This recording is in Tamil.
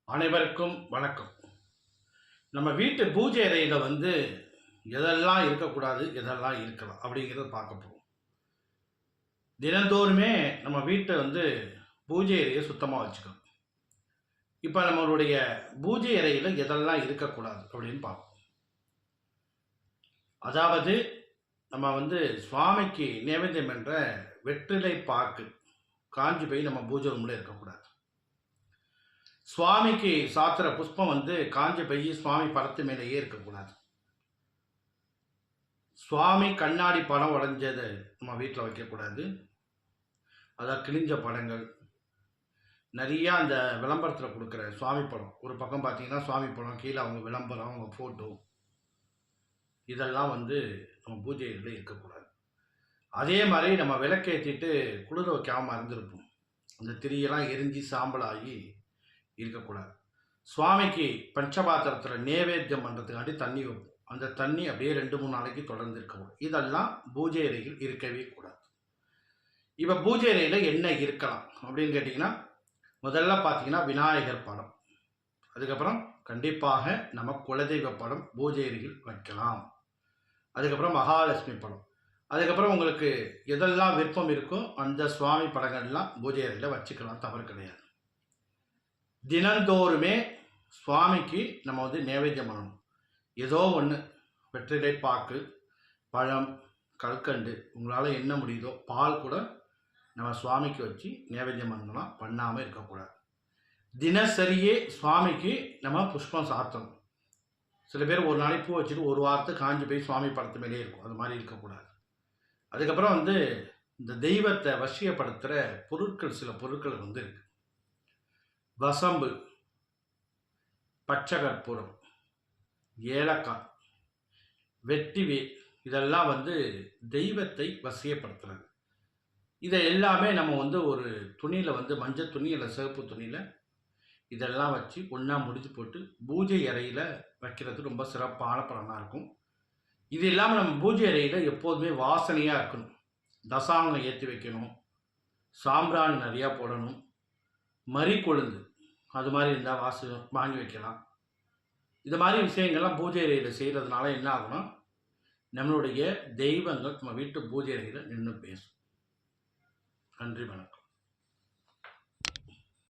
அனைவருக்கும் வணக்கம். நம்ம வீட்டு பூஜை அறையில எதெல்லாம் இருக்கக்கூடாது, எதெல்லாம் இருக்கலாம் அப்படிங்கிறத பார்க்க போறோம். தினந்தோறுமே நம்ம வீட்ட பூஜை அறைய சுத்தமா வச்சுக்கணும். இப்ப நம்மளுடைய பூஜை அறையில எதெல்லாம் இருக்கக்கூடாது அப்படின்னு பார்ப்போம். அதாவது நம்ம சுவாமிக்கு நைவேத்தியம் பண்ற வெற்றிலை பாக்கு காஞ்சு போய் நம்ம பூஜை ரூம்ல இருக்கக்கூடாது. சுவாமிக்கு சாத்துற புஷ்பம் காஞ்ச பையி சுவாமி படத்து மேலேயே இருக்கக்கூடாது. சுவாமி கண்ணாடி படம் உடைஞ்சதை நம்ம வீட்டில் வைக்கக்கூடாது. அதான் கிழிஞ்ச படங்கள் நிறையா அந்த விளம்பரத்தில் கொடுக்குற சுவாமி படம், ஒரு பக்கம் பார்த்தீங்கன்னா சுவாமி படம், கீழே அவங்க விளம்பரம், அவங்க ஃபோட்டோ, இதெல்லாம் நம்ம பூஜைகளில் இருக்கக்கூடாது. அதே மாதிரி நம்ம விளக்கேற்றிட்டு குளிர வைக்காமல் இருந்திருப்போம். அந்த திரியெல்லாம் எரிஞ்சு சாம்பலாகி இருக்கக்கூடாது. சுவாமிக்கு பஞ்சபாத்திரத்தில் நேவேத்தியம் பண்ணுறதுக்காண்டி தண்ணி வைப்போம். அந்த தண்ணி அப்படியே 2-3 நாளைக்கு தொடர்ந்து இருக்கக்கூடாது. இதெல்லாம் பூஜை அறையில் இருக்கவே கூடாது. இப்போ பூஜை அறையில் என்ன இருக்கலாம் அப்படின்னு கேட்டிங்கன்னா, முதல்ல பார்த்தீங்கன்னா விநாயகர் படம், அதுக்கப்புறம் கண்டிப்பாக நம்ம குலதெய்வ படம் பூஜை அறையில் வைக்கலாம். அதுக்கப்புறம் மகாலட்சுமி படம், அதுக்கப்புறம் உங்களுக்கு எதெல்லாம் விருப்பம் இருக்கோ அந்த சுவாமி படங்கள்லாம் பூஜை அறையில் வச்சுக்கலாம், தவறு கிடையாது. தினந்தோறுமே சுவாமிக்கு நம்ம நைவேத்தியம் பண்ணணும். ஏதோ ஒன்று, வெற்றிலை பாக்கு, பழம், கல்கண்டு, உங்களால் என்ன முடியுதோ, பால் கூட நம்ம சுவாமிக்கு வச்சு நைவேத்தியம் பண்ணலாம், பண்ணாமல் இருக்கக்கூடாது. தினசரியே சுவாமிக்கு நம்ம புஷ்பம் சாத்தணும். சில பேர் ஒரு நாளைக்கு பூ வச்சுட்டு ஒரு வாரத்துக்கு காஞ்சி போய் சுவாமி படத்து மேலே இருக்கும், அது மாதிரி இருக்கக்கூடாது. அதுக்கப்புறம் இந்த தெய்வத்தை வசியப்படுத்துகிற பொருட்கள், சில பொருட்கள் இருக்கு. வசம்பு, பச்சை கற்பூரம், ஏலக்காய், வெற்றிவேல், இதெல்லாம் தெய்வத்தை வசியப்படுத்துறது. இதை எல்லாமே நம்ம ஒரு துணியில் மஞ்சள் துணி இல்லை சிவப்பு துணியில் இதெல்லாம் வச்சு ஒன்றா முடிச்சு போட்டு பூஜை அறையில் வைக்கிறது ரொம்ப சிறப்பான பலனாக இருக்கும். இது இல்லாமல் நம்ம பூஜை அறையில் எப்போதுமே வாசனையாக இருக்கணும். தசாங்கம் ஏற்றி வைக்கணும், சாம்பிராணி நிறையா போடணும், மறி கொழுந்து அது மாதிரி இருந்தால் வாங்கி வைக்கலாம். இது மாதிரி விஷயங்கள்லாம் பூஜை அறையில் செய்கிறதுனால என்ன ஆகும்னா, நம்மளுடைய தெய்வங்கள் நம்ம வீட்டு பூஜை அறையில் நின்று பேசும். நன்றி, வணக்கம்.